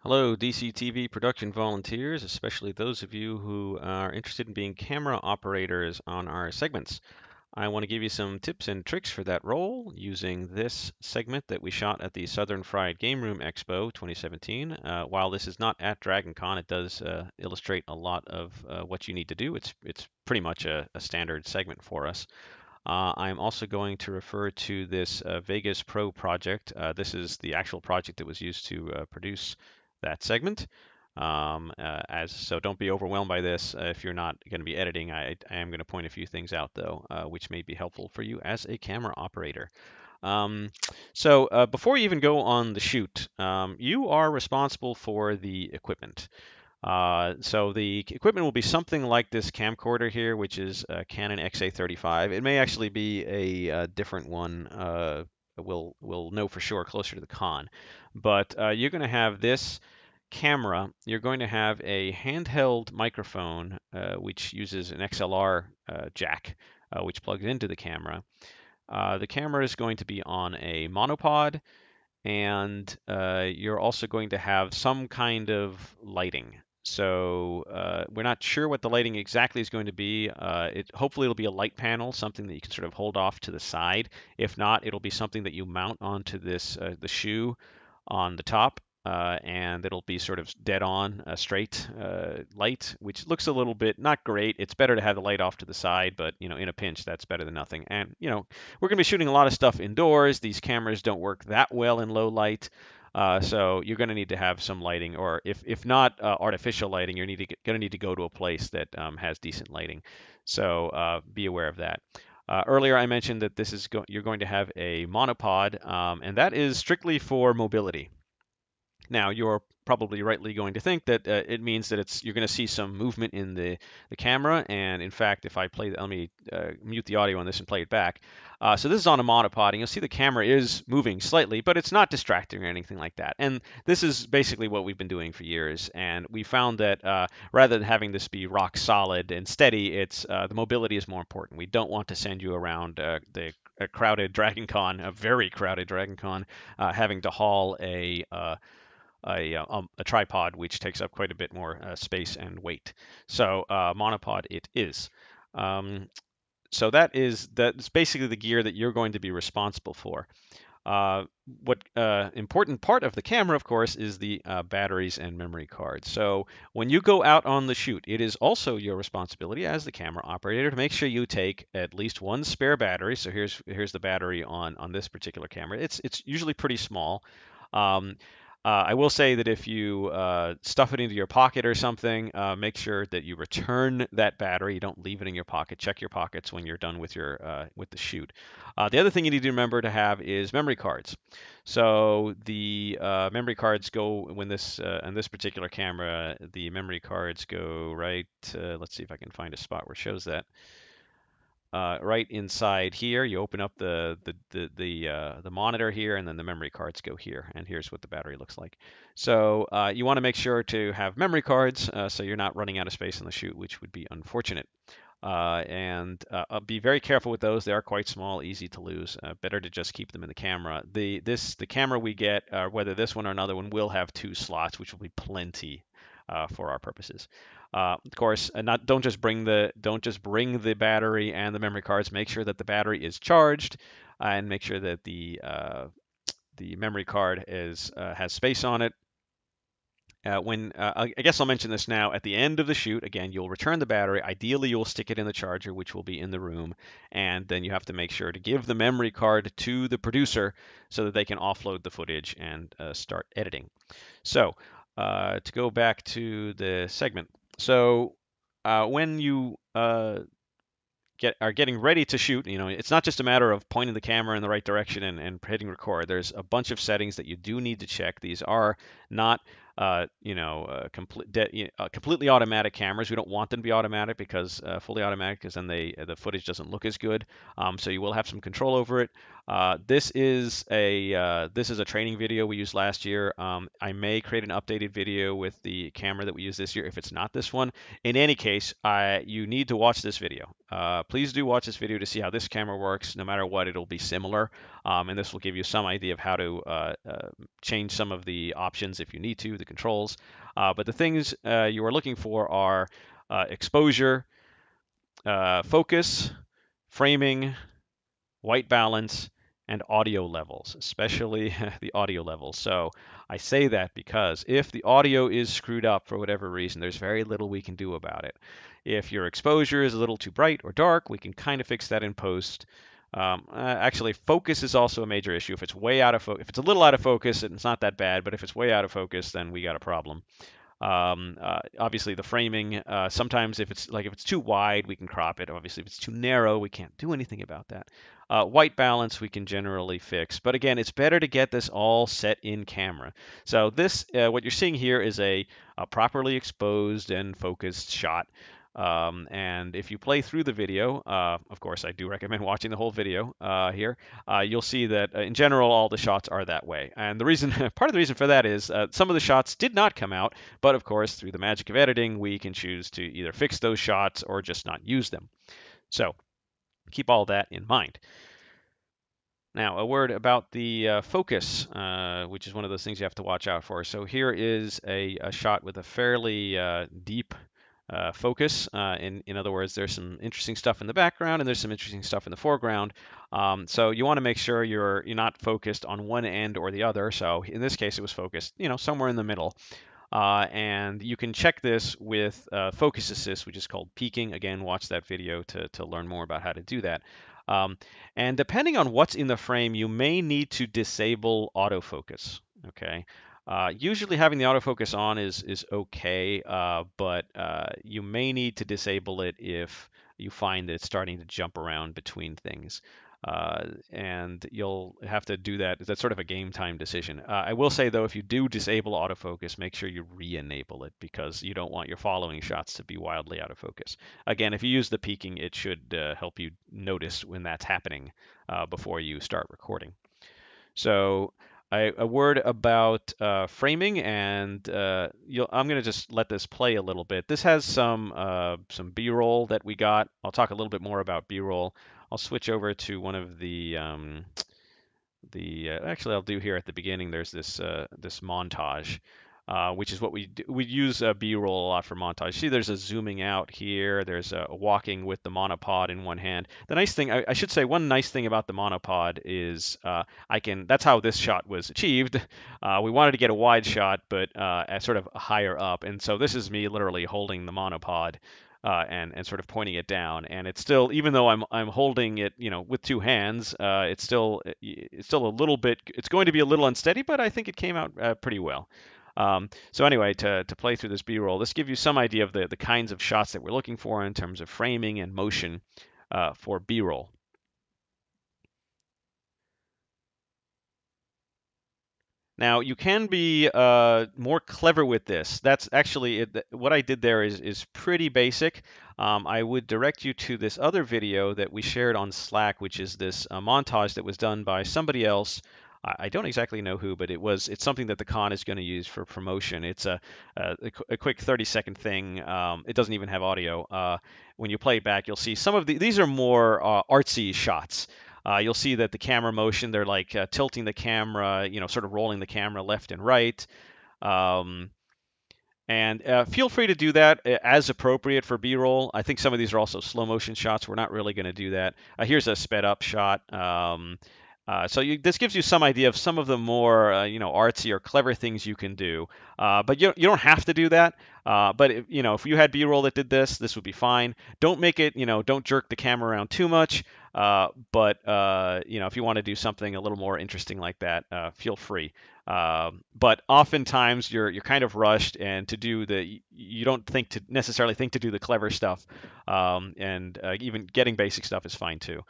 Hello, DCTV production volunteers, especially those of you who are interested in being camera operators on our segments. I want to give you some tips and tricks for that role using this segment that we shot at the Southern Fried Game Room Expo 2017. While this is not at DragonCon, it does illustrate a lot of what you need to do. It's pretty much a standard segment for us. I'm also going to refer to this Vegas Pro project. This is the actual project that was used to produce that segment. So don't be overwhelmed by this if you're not going to be editing. I am going to point a few things out though, which may be helpful for you as a camera operator. Before you even go on the shoot, you are responsible for the equipment. So the equipment will be something like this camcorder here, which is a Canon XA35. It may actually be a different one. We'll know for sure closer to the con. But you're going to have this camera. You're going to have a handheld microphone, which uses an XLR jack, which plugs into the camera. The camera is going to be on a monopod, and you're also going to have some kind of lighting. So we're not sure what the lighting exactly is going to be. Hopefully it'll be a light panel, something that you can sort of hold off to the side. If not, it'll be something that you mount onto the shoe on the top, and it'll be sort of dead on, straight light, which looks a little bit not great. It's better to have the light off to the side, but in a pinch, that's better than nothing. And we're going to be shooting a lot of stuff indoors. These cameras don't work that well in low light. So you're going to need to have some lighting, or if not artificial lighting, you're going to need to go to a place that has decent lighting. So be aware of that. Earlier, I mentioned that you're going to have a monopod, and that is strictly for mobility. Now, you're probably rightly going to think that it means that you're going to see some movement in the camera. And in fact, if I let me mute the audio on this and play it back. So this is on a monopod, and you'll see the camera is moving slightly, but it's not distracting or anything like that. And this is basically what we've been doing for years. And we found that rather than having this be rock solid and steady, the mobility is more important. We don't want to send you around a crowded DragonCon, a very crowded DragonCon, having to haul a tripod, which takes up quite a bit more space and weight. So monopod it is. Um, so that's basically the gear that you're going to be responsible for. What important part of the camera, of course, is the batteries and memory cards. So when you go out on the shoot, it is also your responsibility as the camera operator to make sure you take at least one spare battery. So here's the battery on this particular camera. It's usually pretty small. Um, I will say that if you stuff it into your pocket or something, make sure that you return that battery. You don't leave it in your pocket. Check your pockets when you're done with with the shoot. The other thing you need to remember to have is memory cards. So the memory cards go when on this particular camera, the memory cards go right. Let's see if I can find a spot where it shows that right inside here. You open up the monitor here, and then the memory cards go here. And here's what the battery looks like. So you want to make sure to have memory cards so you're not running out of space on the shoot, which would be unfortunate. Be very careful with those. They are quite small, easy to lose. Better to just keep them in the camera. The camera we get, whether this one or another one, will have two slots, which will be plenty for our purposes. Of course, not don't just bring the battery and the memory cards. Make sure that the battery is charged, and make sure that the memory card has space on it. I guess I'll mention this now. At the end of the shoot, again, you'll return the battery. Ideally, you'll stick it in the charger, which will be in the room, and then you have to make sure to give the memory card to the producer so that they can offload the footage and start editing. So, to go back to the segment. So, when you are getting ready to shoot, it's not just a matter of pointing the camera in the right direction and hitting record. There's a bunch of settings that you do need to check. These are not completely automatic cameras. We don't want them to be automatic because fully automatic, because then the footage doesn't look as good. So you will have some control over it. This is a training video we used last year. I may create an updated video with the camera that we use this year if it's not this one. In any case, you need to watch this video. Please do watch this video to see how this camera works. No matter what, it'll be similar, and this will give you some idea of how to change some of the options if you need to. the controls. But the things you are looking for are exposure, focus, framing, white balance, and audio levels, especially the audio levels. So I say that because if the audio is screwed up for whatever reason, there's very little we can do about it. If your exposure is a little too bright or dark, we can kind of fix that in post. Actually, focus is also a major issue. If it's way out of if it's a little out of focus, it's not that bad. But if it's way out of focus, then we got a problem. Obviously, the framing. Sometimes, if it's too wide, we can crop it. Obviously, if it's too narrow, we can't do anything about that. White balance we can generally fix, but again, it's better to get this all set in camera. So this, what you're seeing here, is a properly exposed and focused shot. And if you play through the video, of course, I do recommend watching the whole video here. You'll see that in general, all the shots are that way. And the reason, part of the reason for that is some of the shots did not come out, but of course, through the magic of editing, we can choose to either fix those shots or just not use them. So keep all that in mind. Now, a word about the focus, which is one of those things you have to watch out for. So here is a shot with a fairly deep focus. In other words, there's some interesting stuff in the background and there's some interesting stuff in the foreground. So you want to make sure you're not focused on one end or the other. So in this case, it was focused, somewhere in the middle. And you can check this with Focus Assist, which is called peaking. Again, watch that video to learn more about how to do that. And depending on what's in the frame, you may need to disable autofocus. Okay. Usually having the autofocus on is okay, but you may need to disable it if you find that it's starting to jump around between things. And you'll have to do that. That's sort of a game time decision. I will say, though, if you do disable autofocus, make sure you re-enable it because you don't want your following shots to be wildly out of focus. Again, if you use the peaking, it should help you notice when that's happening before you start recording. So a word about framing, and I'm going to just let this play a little bit. This has some B-roll that we got. I'll talk a little bit more about B-roll. I'll switch over to one of the actually I'll do here at the beginning. There's this montage, which is what we do. We use B-roll a lot for montage. See, there's a zooming out here. There's a walking with the monopod in one hand. The nice thing, I should say, one nice thing about the monopod is that's how this shot was achieved. We wanted to get a wide shot, but at sort of higher up, and so this is me literally holding the monopod. And sort of pointing it down, and it's still, even though I'm holding it, with two hands, it's still a little bit. It's going to be a little unsteady, but I think it came out pretty well. So anyway, to play through this B-roll, this gives you some idea of the kinds of shots that we're looking for in terms of framing and motion for B-roll. Now, you can be more clever with this. That's actually what I did there is pretty basic. I would direct you to this other video that we shared on Slack, which is this montage that was done by somebody else. I don't exactly know who, but it's something that the con is going to use for promotion. It's a quick 30-second thing. It doesn't even have audio. When you play it back, you'll see some of these are more artsy shots. You'll see that the camera motion, they're like tilting the camera, sort of rolling the camera left and right. And feel free to do that as appropriate for B-roll. I think some of these are also slow motion shots. We're not really going to do that. Here's a sped up shot. This gives you some idea of some of the more artsy or clever things you can do. But you don't have to do that. But if you had B-roll that did this would be fine. Don't make it, don't jerk the camera around too much. But if you want to do something a little more interesting like that, feel free. But oftentimes you're kind of rushed, and you don't necessarily think to do the clever stuff, and even getting basic stuff is fine too.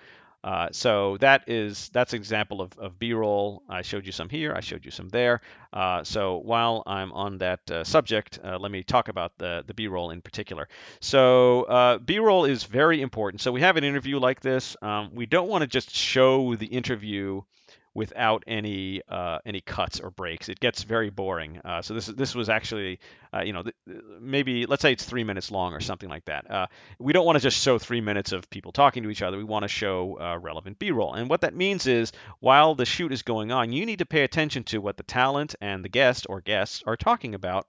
So that's an example of B-roll. I showed you some here. I showed you some there. So while I'm on that subject, let me talk about the B-roll in particular. So B-roll is very important. So we have an interview like this. We don't want to just show the interview without any cuts or breaks. It gets very boring. So this was actually maybe let's say it's 3 minutes long or something like that. We don't want to just show 3 minutes of people talking to each other. We want to show relevant B-roll. And what that means is while the shoot is going on, you need to pay attention to what the talent and the guest or guests are talking about.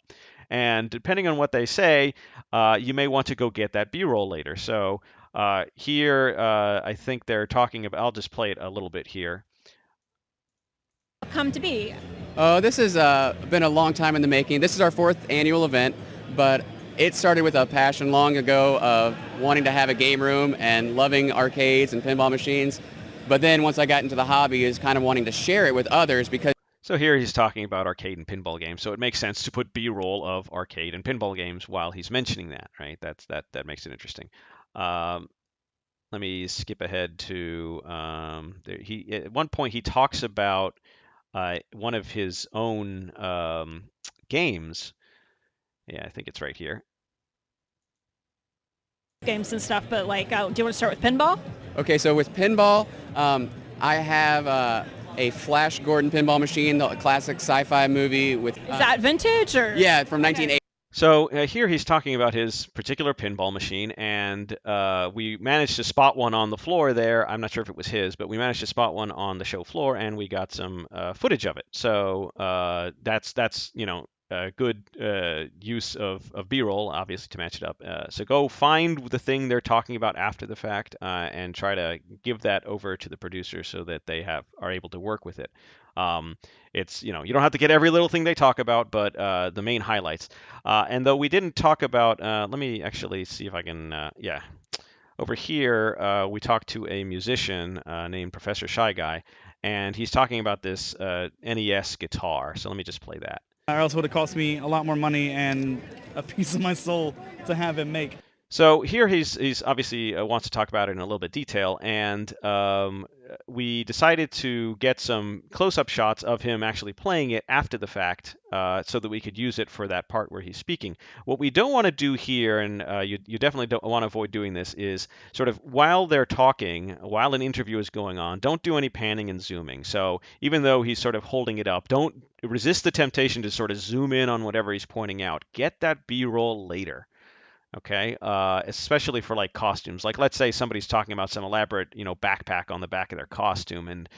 And depending on what they say, you may want to go get that B-roll later. So here, I think they're talking about, I'll just play it a little bit here. Come to be? This has been a long time in the making. This is our 4th annual event, but it started with a passion long ago of wanting to have a game room and loving arcades and pinball machines. But then once I got into the hobby, is kind of wanting to share it with others because. So here he's talking about arcade and pinball games. So it makes sense to put B-roll of arcade and pinball games while he's mentioning that, right? That makes it interesting. Let me skip ahead to at one point he talks about one of his own games. Yeah, I think it's right here. Games and stuff, but like, do you want to start with pinball? Okay, so with pinball, I have a Flash Gordon pinball machine, the classic sci-fi movie with. Is that vintage or? Yeah, from 1980. So here he's talking about his particular pinball machine, and we managed to spot one on the floor there. I'm not sure if it was his, but we managed to spot one on the show floor, and we got some footage of it. So that's good use of B-roll, obviously, to match it up. So go find the thing they're talking about after the fact and try to give that over to the producer so that they are able to work with it. It's you don't have to get every little thing they talk about, but the main highlights. And though we didn't talk about, let me actually see if I can, yeah. Over here, we talked to a musician named Professor Shy Guy, and he's talking about this NES guitar. So let me just play that. Or else it would have cost me a lot more money and a piece of my soul to have him make. So here he's obviously wants to talk about it in a little bit detail, and we decided to get some close-up shots of him actually playing it after the fact, so that we could use it for that part where he's speaking. What we don't want to do here, and you definitely don't want to avoid doing this, is sort of while they're talking, while an interview is going on, don't do any panning and zooming. So even though he's sort of holding it up, don't resist the temptation to sort of zoom in on whatever he's pointing out. Get that B-roll later. Okay, especially for like costumes. Like let's say somebody's talking about some elaborate, backpack on the back of their costume, and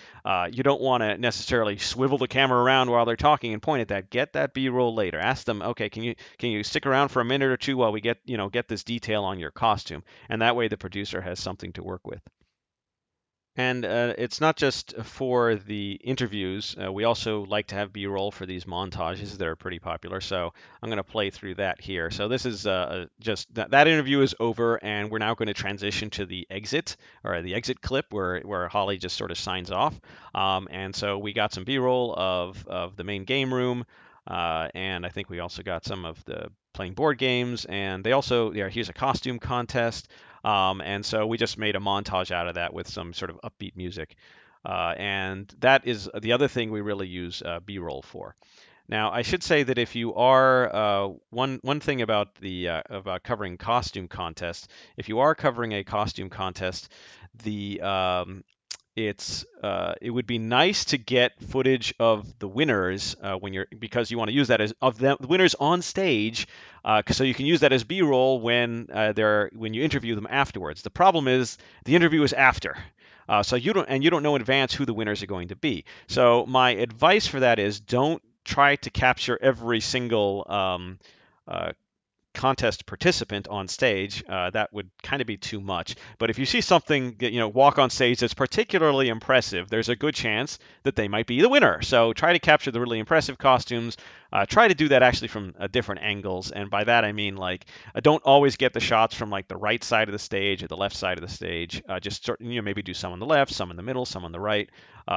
you don't want to necessarily swivel the camera around while they're talking and point at that. Get that B-roll later. Ask them, okay, can you stick around for a minute or two while we get this detail on your costume, and that way the producer has something to work with. And it's not just for the interviews. We also like to have B-roll for these montages that are pretty popular. So I'm going to play through that here. So this is just that interview is over, and we're now going to transition to the exit clip where Holly just sort of signs off. And so we got some B-roll of the main game room, and I think we also got some of the playing board games. And they also, here's a costume contest. And so we just made a montage out of that with some sort of upbeat music. And that is the other thing we really use B-roll for. Now, I should say that if you are one thing about about covering costume contests, if you are covering a costume contest, it would be nice to get footage of the winners because you want to use that as the winners on stage, so you can use that as B-roll when you interview them afterwards. The problem is the interview is after. So you don't know in advance who the winners are going to be. So my advice for that is don't try to capture every single contest participant on stage. That would kind of be too much. But if you see something, walk on stage that's particularly impressive, there's a good chance that they might be the winner. So try to capture the really impressive costumes. Try to do that actually from different angles, and by that I mean don't always get the shots from like the right side of the stage or the left side of the stage. Just maybe do some on the left, some in the middle, some on the right.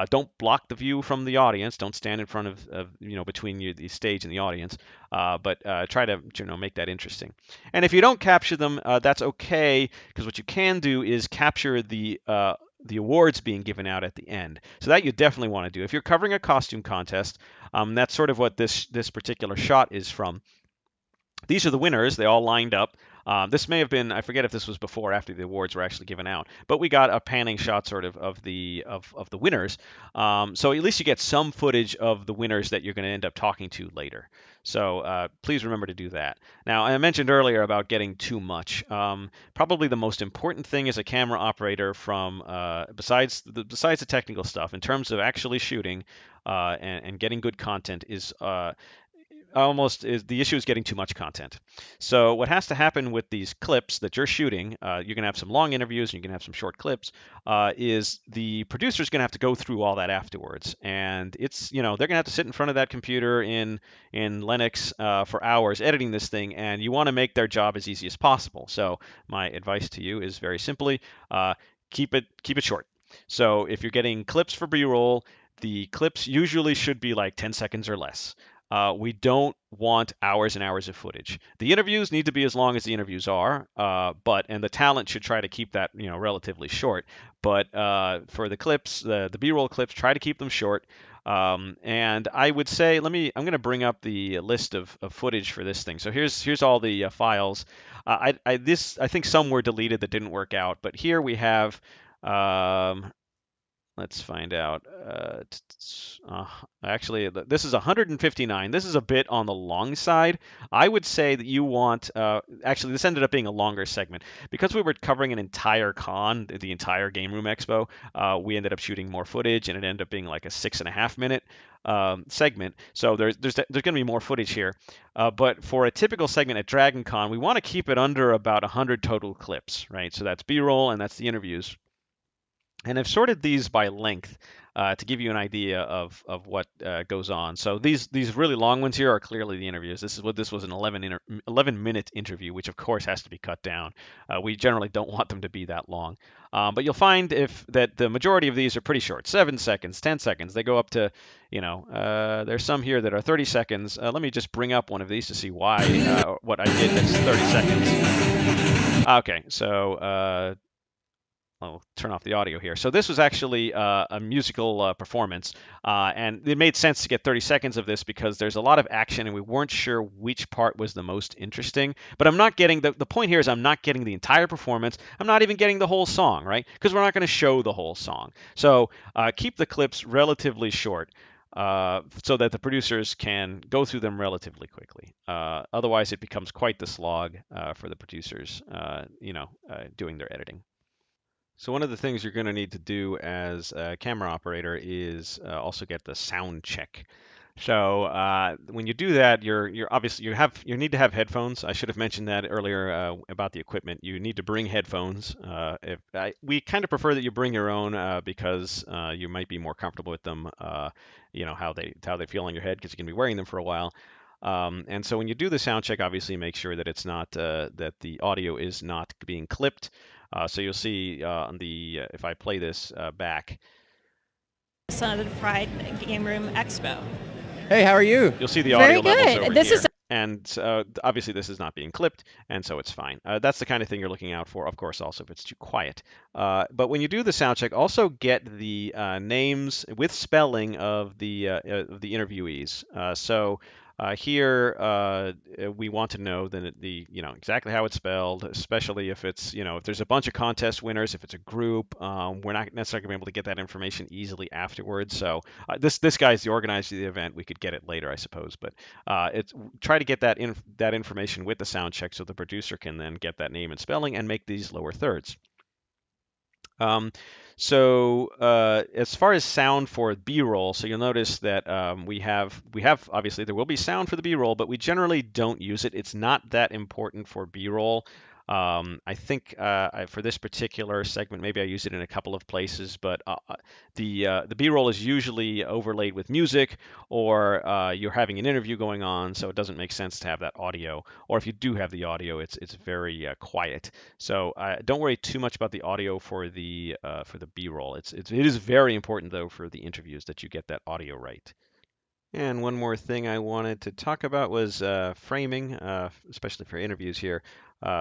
Don't block the view from the audience. Don't stand in front of between the stage and the audience. But try to make that interesting. And if you don't capture them, that's okay, because what you can do is capture the awards being given out at the end. So that you definitely want to do. If you're covering a costume contest, that's sort of what this particular shot is from. These are the winners. They all lined up. This may have been, I forget if this was before or after the awards were actually given out, but we got a panning shot sort of the winners. So at least you get some footage of the winners that you're going to end up talking to later. So please remember to do that. Now, I mentioned earlier about getting too much. Probably the most important thing as a camera operator from besides the technical stuff in terms of actually shooting and getting good content is almost is the issue is getting too much content. So what has to happen with these clips that you're shooting, you're gonna have some long interviews and you're gonna have some short clips, is the producer's gonna have to go through all that afterwards, and it's they're gonna have to sit in front of that computer in Linux for hours editing this thing, and you want to make their job as easy as possible. So my advice to you is very simply, keep it short. So if you're getting clips for B-roll, the clips usually should be like 10 seconds or less. We don't want hours and hours of footage. The interviews need to be as long as the interviews are, and the talent should try to keep that relatively short. But for the clips, the B-roll clips, try to keep them short. And I would say, I'm going to bring up the list of footage for this thing. So here's all the files. I think some were deleted that didn't work out, but here we have. Let's find out. Actually, this is 159. This is a bit on the long side. I would say that you want. Actually, this ended up being a longer segment because we were covering an entire con, the entire Game Room Expo. We ended up shooting more footage, and it ended up being like a 6.5 minute segment. So there's going to be more footage here. But for a typical segment at Dragon Con, we want to keep it under about 100 total clips, right? So that's B-roll and that's the interviews. And I've sorted these by length to give you an idea of what goes on. So these really long ones here are clearly the interviews. This was an 11-minute interview, which of course has to be cut down. We generally don't want them to be that long. But you'll find that the majority of these are pretty short, 7 seconds, 10 seconds. They go up to, there's some here that are 30 seconds. Let me just bring up one of these to see why what I did that's 30 seconds. Okay, so I'll turn off the audio here. So this was actually a musical performance, and it made sense to get 30 seconds of this because there's a lot of action, and we weren't sure which part was the most interesting. But I'm not getting the point here is I'm not getting the entire performance. I'm not even getting the whole song, right? Because we're not going to show the whole song. So keep the clips relatively short. So that the producers can go through them relatively quickly. Otherwise, it becomes quite the slog for the producers, doing their editing. So one of the things you're going to need to do as a camera operator is also get the sound check. So when you do that, you're obviously you need to have headphones. I should have mentioned that earlier about the equipment. You need to bring headphones. We kind of prefer that you bring your own because you might be more comfortable with them. How they feel on your head because you can be wearing them for a while. And so when you do the sound check, obviously make sure that it's not that the audio is not being clipped. So you'll see on the if I play this back, Son of the Fried Game Room Expo. Hey, how are you? you'll see the audio Very levels good. over This here. is And obviously this is not being clipped, and so it's fine. That's the kind of thing you're looking out for, of course, also if it's too quiet. But when you do the sound check, also get the names with spelling of the interviewees. So here we want to know exactly how it's spelled, especially if it's if there's a bunch of contest winners, if it's a group. We're not necessarily going to be able to get that information easily afterwards. So this guy's the organizer of the event. We could get it later, I suppose, but try to get that information with the sound check so the producer can then get that name and spelling and make these lower thirds. As far as sound for B-roll, so you'll notice that we have obviously there will be sound for the B-roll, but we generally don't use it. It's not that important for B-roll. I think for this particular segment, maybe I use it in a couple of places, but the B-roll is usually overlaid with music, or you're having an interview going on, so it doesn't make sense to have that audio. Or if you do have the audio, it's very quiet. So don't worry too much about the audio for the B-roll. It is very important though for the interviews that you get that audio right. And one more thing I wanted to talk about was framing, especially for interviews here.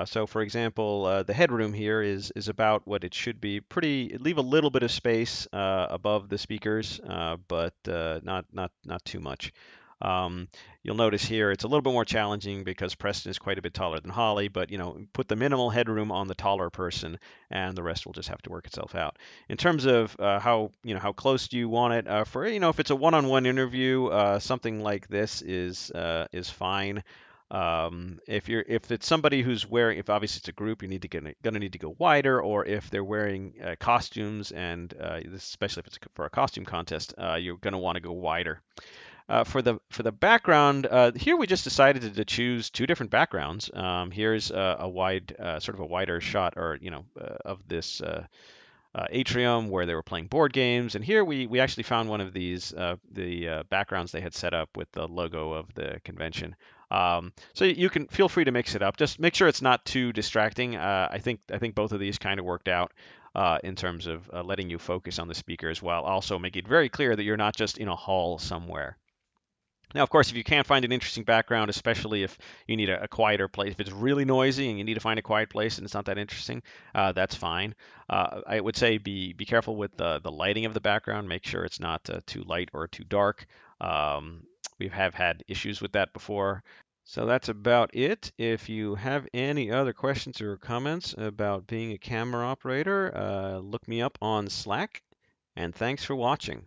So for example, the headroom here is about what it should be. Leave a little bit of space above the speakers, but not too much. Um, you'll notice here it's a little bit more challenging because Preston is quite a bit taller than Holly, but put the minimal headroom on the taller person, and the rest will just have to work itself out. In terms of how close do you want it for if it's a one-on-one interview, something like this is fine. If it's somebody who's wearing, if obviously it's a group, you need to gonna need to go wider, or if they're wearing costumes, and especially if it's for a costume contest, you're gonna want to go wider. For the background, here we just decided to choose two different backgrounds. Here's a wide, sort of a wider shot, or of this atrium where they were playing board games. And here we actually found one of these the backgrounds they had set up with the logo of the convention. So you can feel free to mix it up. Just make sure it's not too distracting. I think both of these kind of worked out. In terms of letting you focus on the speakers while also making it very clear that you're not just in a hall somewhere. Now, of course, if you can't find an interesting background, especially if you need a quieter place, if it's really noisy and you need to find a quiet place and it's not that interesting, that's fine. I would say be careful with the lighting of the background. Make sure it's not too light or too dark. We have had issues with that before. So that's about it. If you have any other questions or comments about being a camera operator, look me up on Slack, and thanks for watching.